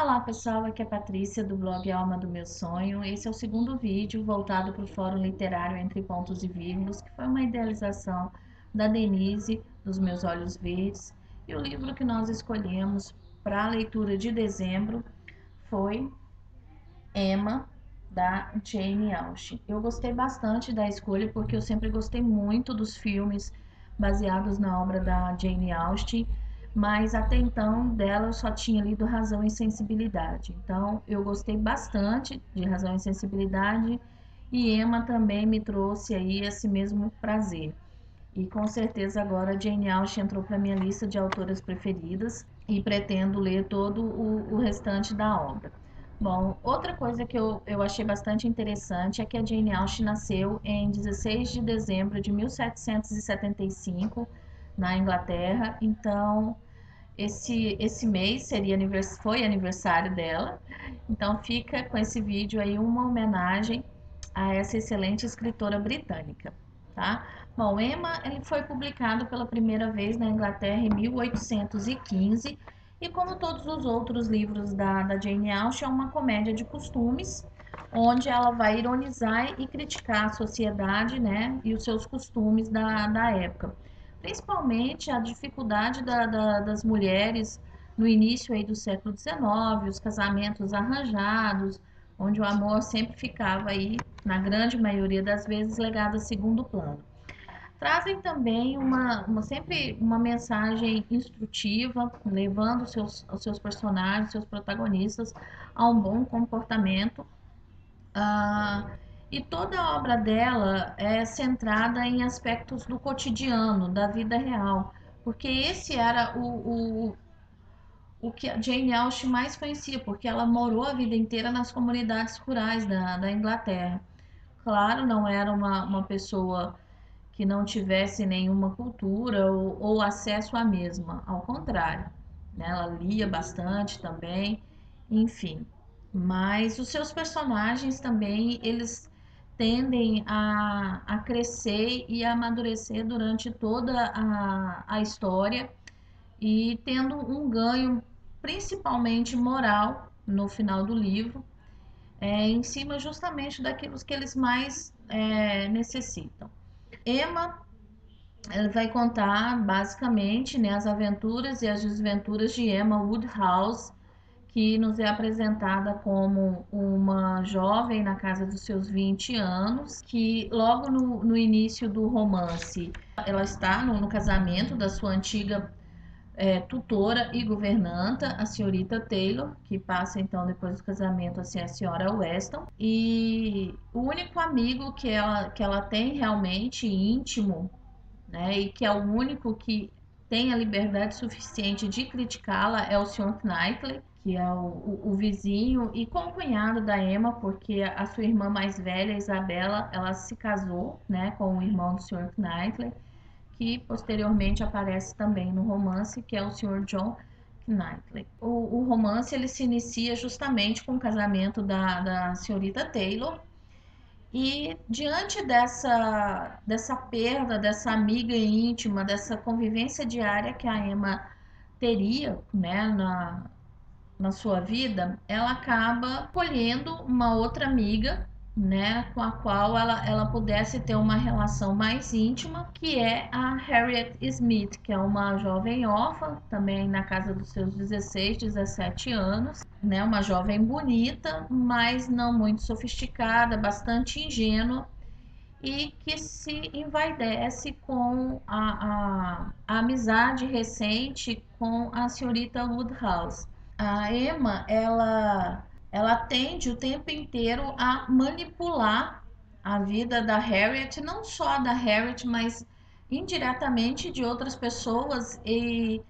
Olá pessoal, aqui é a Patrícia do blog Alma do Meu Sonho. Esse é o segundo vídeo voltado para o Fórum Literário Entre Pontos e Vírgulas, que foi uma idealização da Denise, dos Meus Olhos Verdes. E o livro que nós escolhemos para a leitura de dezembro foi Emma, da Jane Austen. Eu gostei bastante da escolha porque eu sempre gostei muito dos filmes baseados na obra da Jane Austen, mas até então dela eu só tinha lido Razão e Sensibilidade. Então eu gostei bastante de Razão e Sensibilidade e Emma também me trouxe aí esse mesmo prazer. E com certeza agora a Jane Austen entrou para minha lista de autoras preferidas e pretendo ler todo o restante da obra. Bom, outra coisa que eu achei bastante interessante é que a Jane Austen nasceu em 16 de dezembro de 1775 na Inglaterra, então esse mês foi aniversário dela, então fica com esse vídeo aí uma homenagem a essa excelente escritora britânica, tá? Bom, Emma ele foi publicado pela primeira vez na Inglaterra em 1815 e como todos os outros livros da Jane Austen, é uma comédia de costumes, onde ela vai ironizar e criticar a sociedade, né, e os seus costumes da época. Principalmente a dificuldade das mulheres no início aí do século XIX, os casamentos arranjados, onde o amor sempre ficava aí, na grande maioria das vezes, legado a segundo plano. Trazem também sempre uma mensagem instrutiva, levando os seus personagens, seus protagonistas a um bom comportamento. Ah, e toda a obra dela é centrada em aspectos do cotidiano, da vida real, porque esse era o que a Jane Austen mais conhecia, porque ela morou a vida inteira nas comunidades rurais da Inglaterra. Claro, não era uma pessoa que não tivesse nenhuma cultura ou acesso à mesma, ao contrário, né? Ela lia bastante também, enfim. Mas os seus personagens também, eles tendem a crescer e a amadurecer durante toda a história e tendo um ganho principalmente moral no final do livro, em cima justamente daquilo que eles mais necessitam. Emma, ela vai contar basicamente, né, as aventuras e as desventuras de Emma Woodhouse, que nos é apresentada como uma jovem na casa dos seus 20 anos, que logo no início do romance ela está no casamento da sua antiga tutora e governanta, a senhorita Taylor, que passa então depois do casamento a ser a senhora Weston. E o único amigo que ela tem realmente íntimo, né, e que é o único que tem a liberdade suficiente de criticá-la é o Sr. Knightley, que é o vizinho e concunhado da Emma, porque a sua irmã mais velha, Isabela, ela se casou, né, com o irmão do Sr. Knightley, que posteriormente aparece também no romance, que é o Sr. John Knightley. O romance ele se inicia justamente com o casamento da senhorita Taylor, e diante dessa perda, dessa amiga íntima, dessa convivência diária que a Emma teria, né, na sua vida, ela acaba colhendo uma outra amiga, né, com a qual ela pudesse ter uma relação mais íntima, que é a Harriet Smith, que é uma jovem órfã, também na casa dos seus 16, 17 anos, né, uma jovem bonita, mas não muito sofisticada, bastante ingênua, e que se envaidece com a amizade recente com a senhorita Woodhouse. A Emma, ela tende o tempo inteiro a manipular a vida da Harriet, não só da Harriet, mas indiretamente de outras pessoas e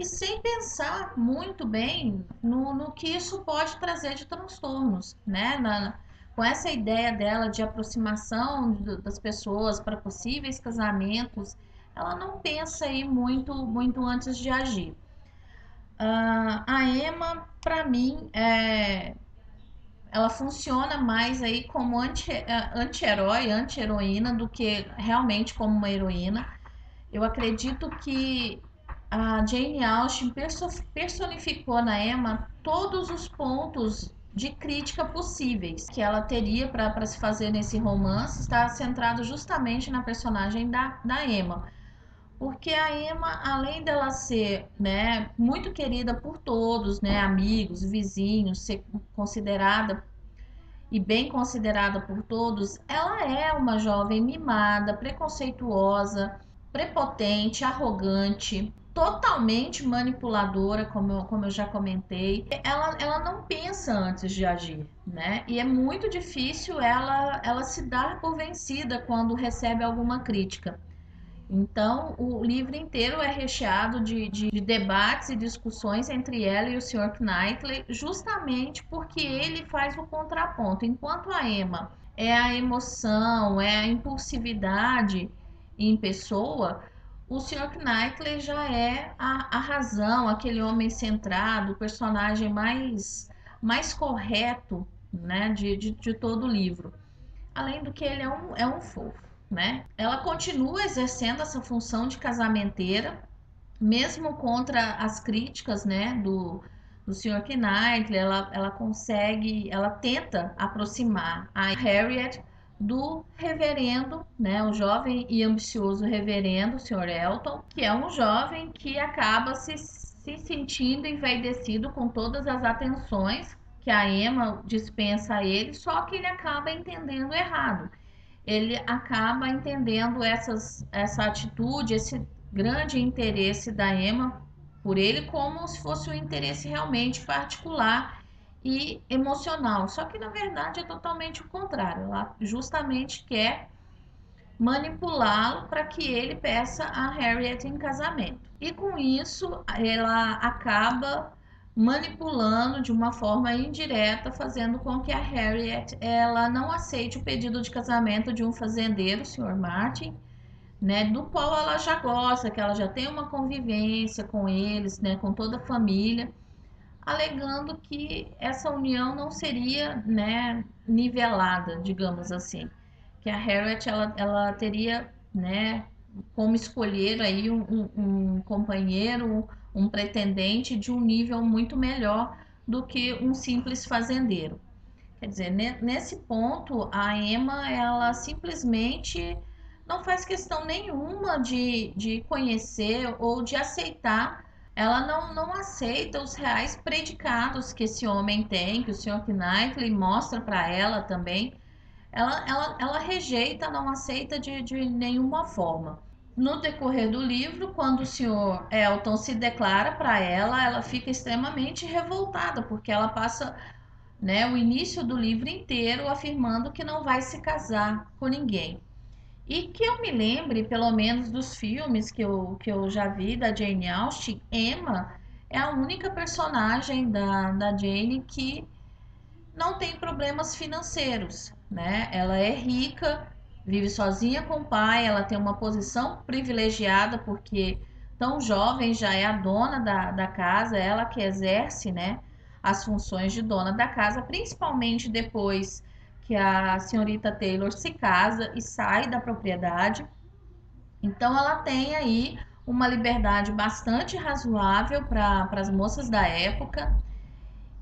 sem pensar muito bem no que isso pode trazer de transtornos, né? Com essa ideia dela de aproximação das pessoas para possíveis casamentos, ela não pensa aí muito antes de agir. A Emma, para mim, ela funciona mais aí como anti-herói, anti-heroína, do que realmente como uma heroína. Eu acredito que a Jane Austen personificou na Emma todos os pontos de crítica possíveis que ela teria para se fazer nesse romance, está centrado justamente na personagem da Emma. Porque a Emma, além dela ser, né, muito querida por todos, né, amigos, vizinhos, ser considerada e bem considerada por todos, ela é uma jovem mimada, preconceituosa, prepotente, arrogante, totalmente manipuladora, como eu já comentei. Ela não pensa antes de agir, né? E é muito difícil ela se dar por vencida quando recebe alguma crítica. Então, o livro inteiro é recheado de debates e discussões entre ela e o Sr. Knightley, justamente porque ele faz o contraponto. Enquanto a Emma é a emoção, é a impulsividade em pessoa, o Sr. Knightley já é a razão, aquele homem centrado, o personagem mais correto, né, de todo o livro. Além do que ele é um fofo, né? Ela continua exercendo essa função de casamenteira, mesmo contra as críticas, né, do Sr. Knightley, ela tenta aproximar a Harriet do reverendo, né, o jovem e ambicioso reverendo, o Sr. Elton, que é um jovem que acaba se sentindo envaidecido com todas as atenções que a Emma dispensa a ele, só que ele acaba entendendo errado. Ele acaba entendendo essa atitude, esse grande interesse da Emma por ele como se fosse um interesse realmente particular e emocional. Só que na verdade é totalmente o contrário. Ela justamente quer manipulá-lo para que ele peça a Harriet em casamento. E com isso, ela acaba manipulando de uma forma indireta, fazendo com que a Harriet ela não aceite o pedido de casamento de um fazendeiro, o Sr. Martin, né, do qual ela já gosta, que ela já tem uma convivência com eles, né, com toda a família, alegando que essa união não seria, né, nivelada, digamos assim, que a Harriet ela teria, né, como escolher aí um companheiro, um pretendente de um nível muito melhor do que um simples fazendeiro. Quer dizer, nesse ponto, a Emma, ela simplesmente não faz questão nenhuma de conhecer ou de aceitar. Ela não aceita os reais predicados que esse homem tem, que o Sr. Knightley mostra para ela também. Ela rejeita, não aceita de nenhuma forma. No decorrer do livro, quando o Sr. Elton se declara para ela, ela fica extremamente revoltada, porque ela passa, né, o início do livro inteiro afirmando que não vai se casar com ninguém. E que eu me lembre, pelo menos dos filmes que eu já vi da Jane Austen, Emma é a única personagem da Jane que não tem problemas financeiros, né? Ela é rica, vive sozinha com o pai, ela tem uma posição privilegiada porque tão jovem já é a dona da casa, ela que exerce, né, as funções de dona da casa, principalmente depois que a senhorita Taylor se casa e sai da propriedade. Então ela tem aí uma liberdade bastante razoável para as moças da época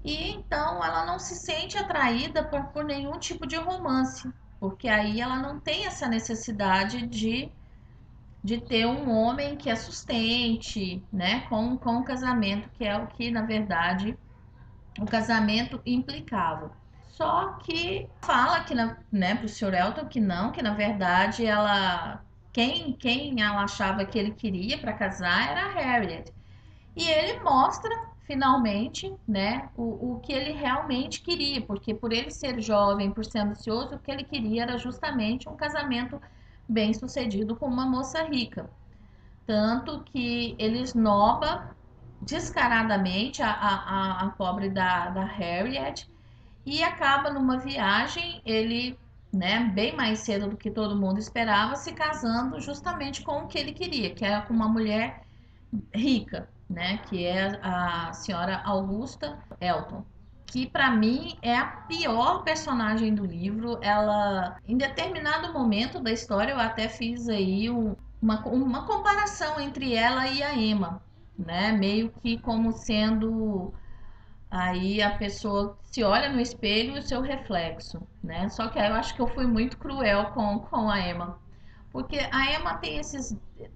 e então ela não se sente atraída por nenhum tipo de romance, porque aí ela não tem essa necessidade de ter um homem que a sustente, né, com o casamento, que é o que, na verdade, o casamento implicava. Só que fala que, né, pro Sr. Elton que na verdade quem ela achava que ele queria para casar era a Harriet. E ele mostra finalmente, né, o que ele realmente queria, porque por ele ser jovem, por ser ambicioso, o que ele queria era justamente um casamento bem sucedido com uma moça rica. Tanto que ele esnoba descaradamente a pobre da Harriet e acaba numa viagem, ele, né, bem mais cedo do que todo mundo esperava, se casando justamente com o que ele queria, que era com uma mulher rica, né, que é a senhora Augusta Elton, que para mim é a pior personagem do livro. Ela, em determinado momento da história, eu até fiz aí uma comparação entre ela e a Emma, né? Meio que como sendo aí a pessoa se olha no espelho e o seu reflexo, né? Só que aí eu acho que eu fui muito cruel com a Emma, porque a Emma tem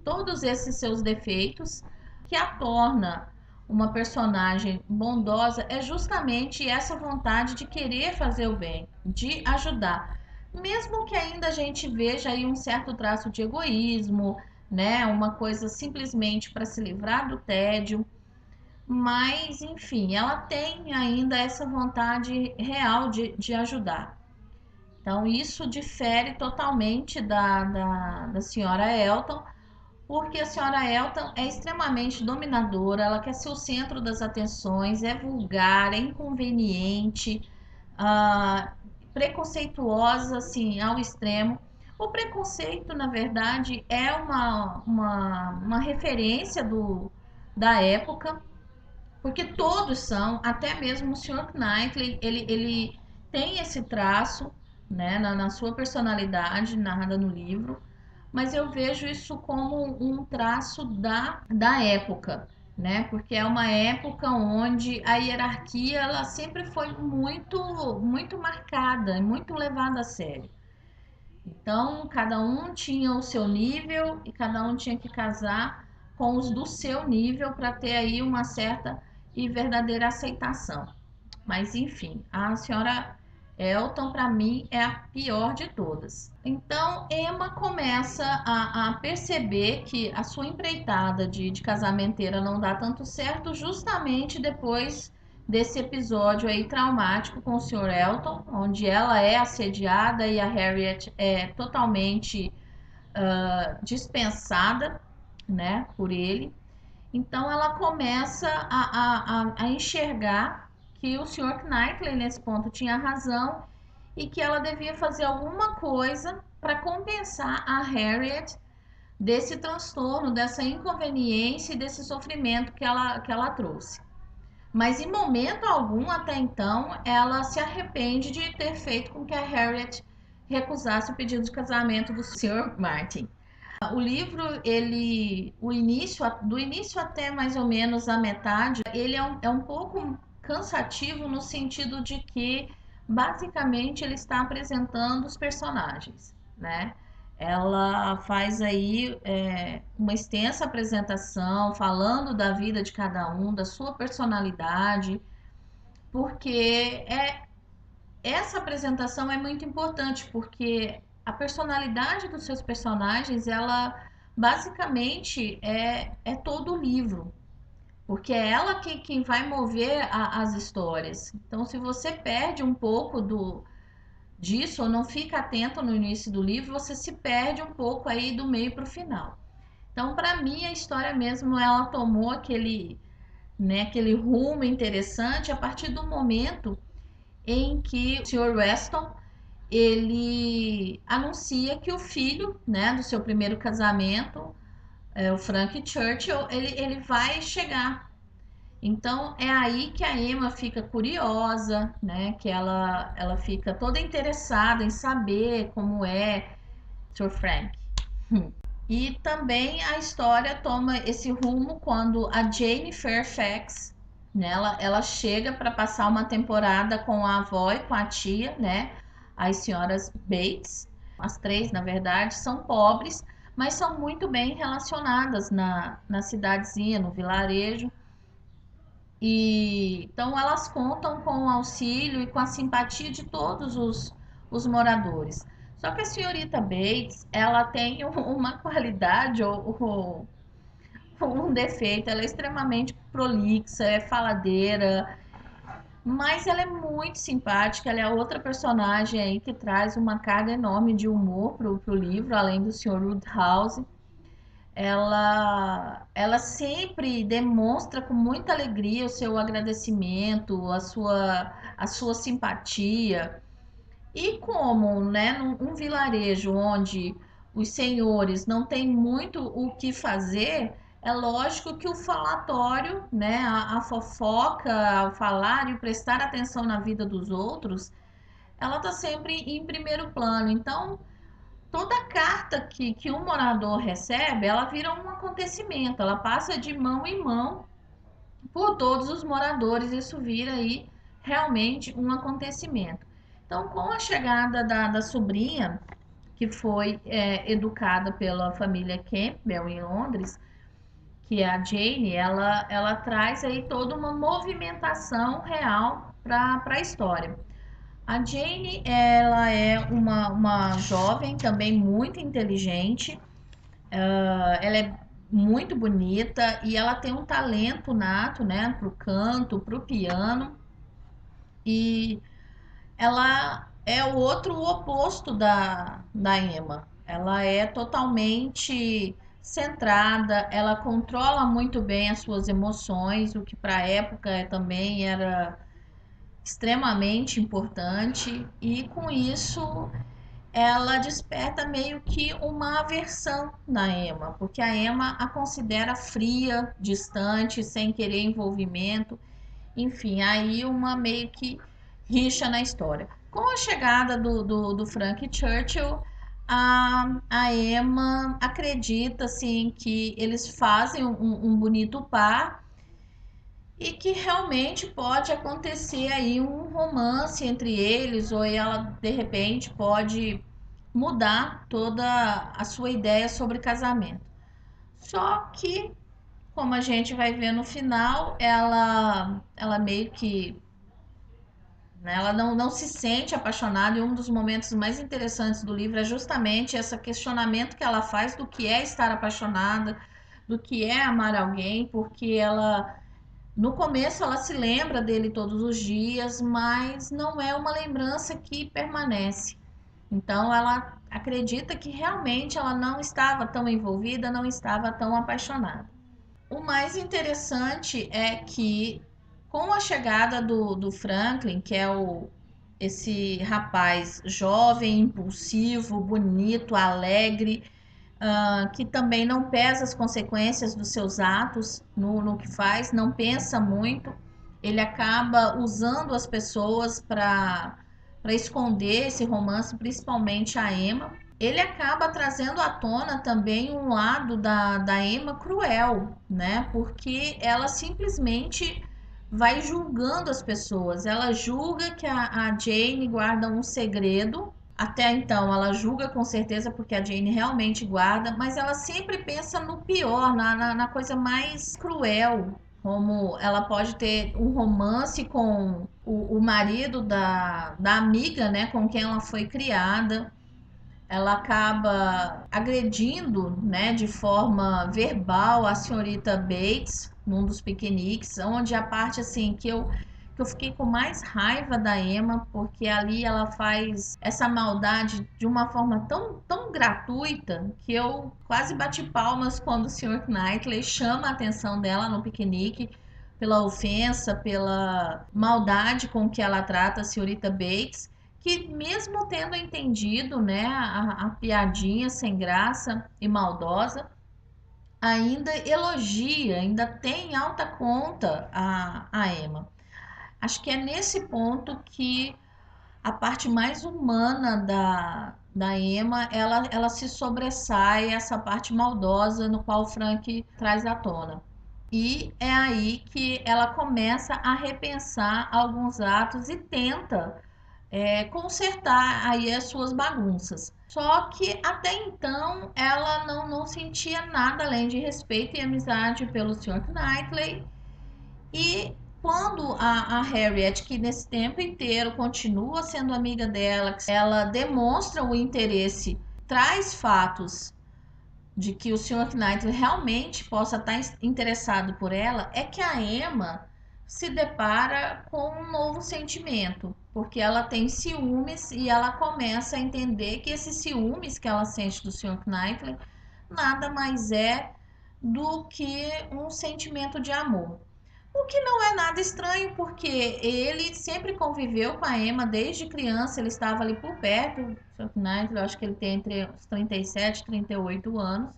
todos esses seus defeitos que a torna uma personagem bondosa é justamente essa vontade de querer fazer o bem, de ajudar. Mesmo que ainda a gente veja aí um certo traço de egoísmo, né? Uma coisa simplesmente para se livrar do tédio, mas enfim, ela tem ainda essa vontade real de ajudar. Então, isso difere totalmente da senhora Elton, porque a senhora Elton é extremamente dominadora, ela quer ser o centro das atenções, é vulgar, é inconveniente, ah, preconceituosa, assim, ao extremo. O preconceito, na verdade, é uma referência da época, porque todos são, até mesmo o Sr. Knightley, ele tem esse traço, né, na sua personalidade, narrada no livro, mas eu vejo isso como um traço da época, né? Porque é uma época onde a hierarquia ela sempre foi muito marcada, muito levada a sério. Então, cada um tinha o seu nível e cada um tinha que casar com os do seu nível para ter aí uma certa e verdadeira aceitação. Mas enfim, a senhora Elton para mim é a pior de todas. Então Emma começa a perceber que a sua empreitada de casamenteira não dá tanto certo justamente depois desse episódio aí traumático com o Sr. Elton, onde ela é assediada e a Harriet é totalmente dispensada, né, por ele. Então ela começa a enxergar que o Sr. Knightley nesse ponto tinha razão e que ela devia fazer alguma coisa para compensar a Harriet desse transtorno, dessa inconveniência e desse sofrimento que ela trouxe. Mas em momento algum até então ela se arrepende de ter feito com que a Harriet recusasse o pedido de casamento do Sr. Martin. O livro, do início até mais ou menos a metade, ele é um pouco cansativo no sentido de que, basicamente, ele está apresentando os personagens, né? Ela faz aí uma extensa apresentação, falando da vida de cada um, da sua personalidade, porque essa apresentação é muito importante, porque a personalidade dos seus personagens, ela basicamente é todo o livro, porque é ela quem vai mover as histórias. Então, se você perde um pouco disso ou não fica atento no início do livro, você se perde um pouco aí do meio para o final. Então, para mim, a história mesmo, ela tomou aquele rumo interessante a partir do momento em que o Sr. Weston ele anuncia que o filho, né, do seu primeiro casamento, o Frank Churchill, ele vai chegar. Então é aí que a Emma fica curiosa, né, que ela fica toda interessada em saber como é Sr. Frank. E também a história toma esse rumo quando a Jane Fairfax, né, ela chega para passar uma temporada com a avó e com a tia, né, as senhoras Bates. As três, na verdade, são pobres, mas são muito bem relacionadas na cidadezinha, no vilarejo. E então elas contam com o auxílio e com a simpatia de todos os moradores. Só que a senhorita Bates, ela tem uma qualidade ou um defeito, ela é extremamente prolixa, é faladeira, mas ela é muito simpática, ela é outra personagem aí que traz uma carga enorme de humor pro livro, além do Sr. Woodhouse. Ela sempre demonstra com muita alegria o seu agradecimento, a sua simpatia. E como, né, num vilarejo onde os senhores não têm muito o que fazer, é lógico que o falatório, né, a fofoca, o falar e o prestar atenção na vida dos outros, ela está sempre em primeiro plano. Então, toda carta que um morador recebe, ela vira um acontecimento, ela passa de mão em mão por todos os moradores, isso vira aí realmente um acontecimento. Então, com a chegada da sobrinha, que foi educada pela família Campbell em Londres, que é a Jane, ela traz aí toda uma movimentação real para a história. A Jane, ela é uma jovem também muito inteligente, ela é muito bonita e ela tem um talento nato, né, para o canto, para o piano, e ela é o outro o oposto da Emma. Ela é totalmente centrada, ela controla muito bem as suas emoções, o que para a época também era extremamente importante, e com isso ela desperta meio que uma aversão na Emma, porque a Emma a considera fria, distante, sem querer envolvimento, enfim, aí uma meio que rixa na história. Com a chegada do Frank Churchill, a Emma acredita assim que eles fazem um bonito par e que realmente pode acontecer aí um romance entre eles, ou ela de repente pode mudar toda a sua ideia sobre casamento. Só que, como a gente vai ver no final, ela meio que, né, ela não se sente apaixonada, e um dos momentos mais interessantes do livro é justamente esse questionamento que ela faz do que é estar apaixonada, do que é amar alguém, porque ela no começo ela se lembra dele todos os dias, mas não é uma lembrança que permanece. Então ela acredita que realmente ela não estava tão envolvida, não estava tão apaixonada. O mais interessante é que com a chegada do Franklin, que é esse rapaz jovem, impulsivo, bonito, alegre, que também não pesa as consequências dos seus atos no que faz, não pensa muito, ele acaba usando as pessoas para esconder esse romance, principalmente a Emma. Ele acaba trazendo à tona também um lado da Emma cruel, né? Porque ela simplesmente vai julgando as pessoas. Ela julga que a Jane guarda um segredo. Até então, ela julga com certeza porque a Jane realmente guarda, mas ela sempre pensa no pior, na coisa mais cruel. Como ela pode ter um romance com o marido da amiga, né, com quem ela foi criada. Ela acaba agredindo, né, de forma verbal a senhorita Bates num dos piqueniques, onde a parte assim que eu fiquei com mais raiva da Emma, porque ali ela faz essa maldade de uma forma tão gratuita que eu quase bati palmas quando o Sr. Knightley chama a atenção dela no piquenique pela ofensa, pela maldade com que ela trata a senhorita Bates, que mesmo tendo entendido, né, a piadinha sem graça e maldosa, ainda elogia, ainda tem em alta conta a Emma. Acho que é nesse ponto que a parte mais humana da Emma, ela se sobressai essa parte maldosa no qual o Frank traz à tona. E é aí que ela começa a repensar alguns atos e tenta consertar aí as suas bagunças. Só que até então ela não sentia nada além de respeito e amizade pelo Sr. Knightley. E quando a Harriet, que nesse tempo inteiro continua sendo amiga dela, ela demonstra o interesse, traz fatos de que o Sr. Knightley realmente possa estar interessado por ela, é que a Emma se depara com um novo sentimento, porque ela tem ciúmes e ela começa a entender que esses ciúmes que ela sente do Sr. Knightley nada mais é do que um sentimento de amor. O que não é nada estranho, porque ele sempre conviveu com a Emma desde criança, ele estava ali por perto, o Sr. Knightley, eu acho que ele tem entre os 37 e 38 anos,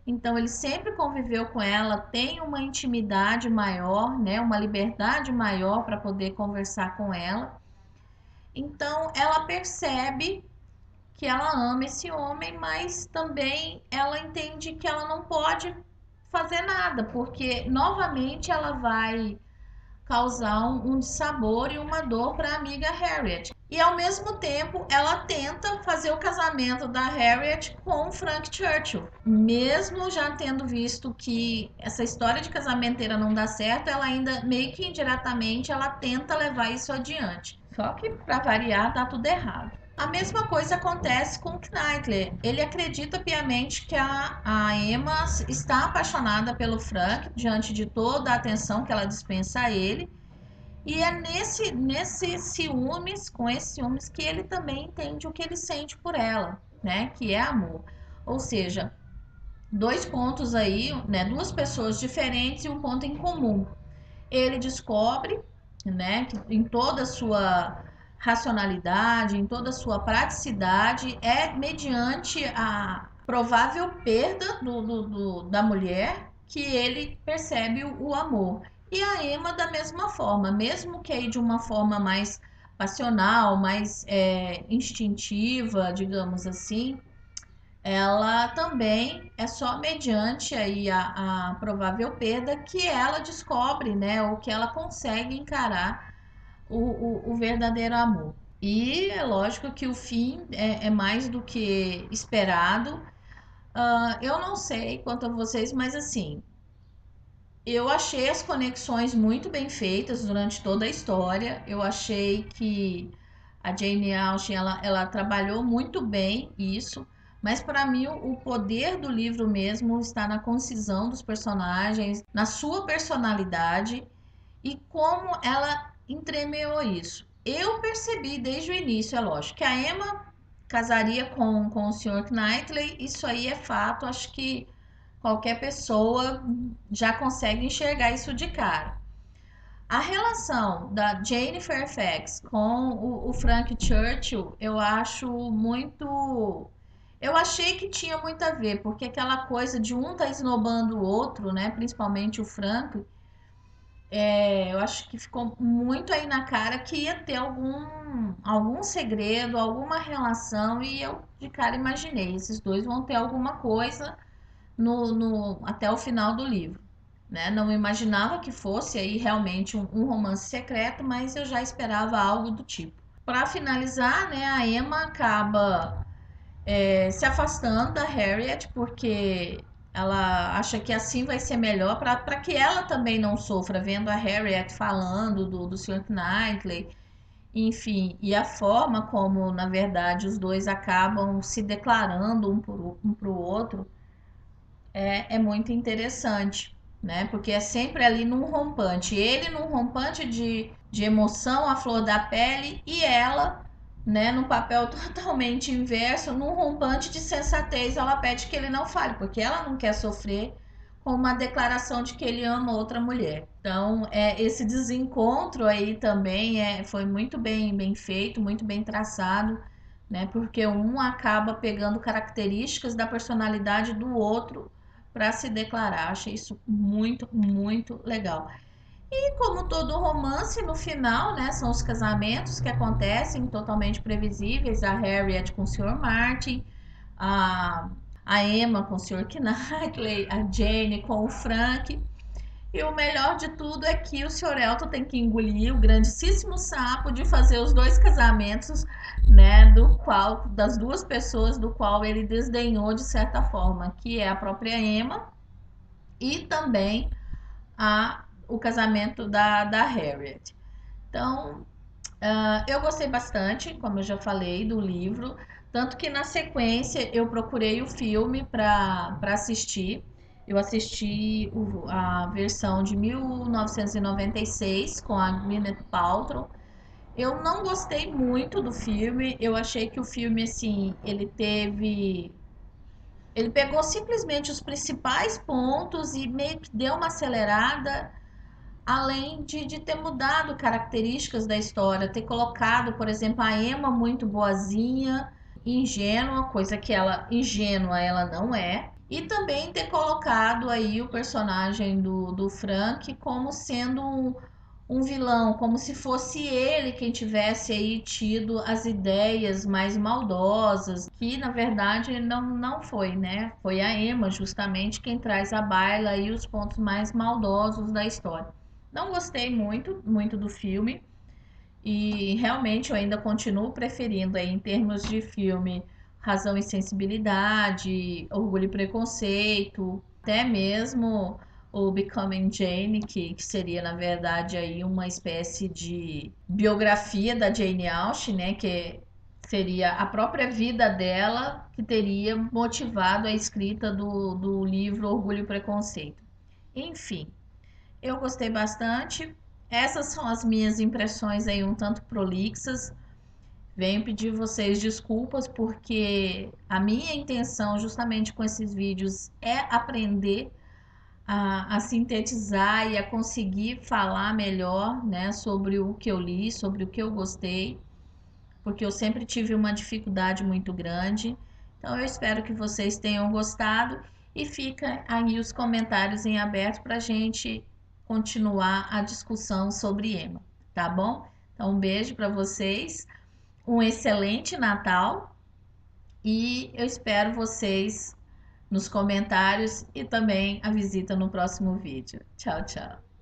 então ele sempre conviveu com ela, tem uma intimidade maior, né, uma liberdade maior para poder conversar com ela. Então ela percebe que ela ama esse homem, mas também ela entende que ela não pode fazer nada, porque novamente ela vai causar um dissabor e uma dor para a amiga Harriet. E ao mesmo tempo, ela tenta fazer o casamento da Harriet com Frank Churchill. Mesmo já tendo visto que essa história de casamenteira não dá certo, ela ainda meio que indiretamente ela tenta levar isso adiante. Só que para variar, dá tudo errado. A mesma coisa acontece com Knightley. Ele acredita piamente que a Emma está apaixonada pelo Frank, diante de toda a atenção que ela dispensa a ele. E é nesse ciúmes, com esses ciúmes, que ele também entende o que ele sente por ela, né? Que é amor. Ou seja, dois pontos aí, né? Duas pessoas diferentes e um ponto em comum. Ele descobre, né, que em toda a sua racionalidade, em toda a sua praticidade, é mediante a provável perda da mulher que ele percebe o amor. E a Emma da mesma forma, mesmo que aí de uma forma mais passional, mais instintiva, digamos assim, ela também é só mediante aí a provável perda que ela descobre, né, ou que ela consegue encarar o verdadeiro amor. E é lógico que o fim é mais do que esperado. Eu não sei quanto a vocês, mas assim, eu achei as conexões muito bem feitas durante toda a história. Eu achei que a Jane Austen ela trabalhou muito bem isso, mas para mim o poder do livro mesmo está na concisão dos personagens, na sua personalidade e como ela entremeou isso. Eu percebi desde o início, é lógico, que a Emma casaria com o Sr. Knightley, isso aí é fato, acho que qualquer pessoa já consegue enxergar isso de cara. A relação da Jane Fairfax com o Frank Churchill, eu acho muito. Eu achei que tinha muito a ver, porque aquela coisa de um tá esnobando o outro, né? Principalmente o Frank, eu acho que ficou muito aí na cara que ia ter algum segredo, alguma relação, e eu de cara imaginei, esses dois vão ter alguma coisa até o final do livro, né? Não imaginava que fosse aí realmente um romance secreto, mas eu já esperava algo do tipo. Para finalizar, né, a Emma acaba se afastando da Harriet porque ela acha que assim vai ser melhor para que ela também não sofra vendo a Harriet falando do Sr. Knightley, enfim, e a forma como, na verdade, os dois acabam se declarando um para o outro é muito interessante, né? Porque é sempre ali num rompante. Ele num rompante de emoção à flor da pele e ela, né, num papel totalmente inverso, num rompante de sensatez. Ela pede que ele não fale, porque ela não quer sofrer com uma declaração de que ele ama outra mulher. Então, esse desencontro aí também foi muito bem feito, muito bem traçado, né? Porque um acaba pegando características da personalidade do outro para se declarar. Achei isso muito legal. E como todo romance, no final, né, são os casamentos que acontecem totalmente previsíveis. A Harriet com o Sr. Martin, a, a Emma com o Sr. Knightley, a Jane com o Frank. E o melhor de tudo é que o Sr. Elton tem que engolir o grandíssimo sapo de fazer os dois casamentos, né, das duas pessoas do qual ele desdenhou de certa forma, que é a própria Emma e também o casamento da Harriet. Então, eu gostei bastante, como eu já falei, do livro, tanto que na sequência eu procurei o filme para assistir. Eu assisti a versão de 1996 com a Gwyneth Paltrow. Eu não gostei muito do filme. Eu achei que o filme, assim, ele pegou simplesmente os principais pontos e meio que deu uma acelerada, além de ter mudado características da história, ter colocado, por exemplo, a Emma muito boazinha, ingênua, coisa que ela, ingênua ela não é, e também ter colocado aí o personagem do Frank como sendo um vilão, como se fosse ele quem tivesse aí tido as ideias mais maldosas, que na verdade não foi, né? Foi a Emma justamente quem traz à baila aí os pontos mais maldosos da história. Não gostei muito do filme e realmente eu ainda continuo preferindo aí em termos de filme Razão e Sensibilidade, Orgulho e Preconceito, até mesmo o Becoming Jane, que seria, na verdade, aí uma espécie de biografia da Jane Austen, né? Que seria a própria vida dela que teria motivado a escrita do livro Orgulho e Preconceito. Enfim, eu gostei bastante. Essas são as minhas impressões aí um tanto prolixas. Venho pedir vocês desculpas porque a minha intenção justamente com esses vídeos é aprender a sintetizar e a conseguir falar melhor, né, sobre o que eu li, sobre o que eu gostei, porque eu sempre tive uma dificuldade muito grande. Então eu espero que vocês tenham gostado e fica aí os comentários em aberto para a gente continuar a discussão sobre Emma, tá bom? Então um beijo para vocês, um excelente Natal e eu espero vocês nos comentários e também a visita no próximo vídeo. Tchau, tchau.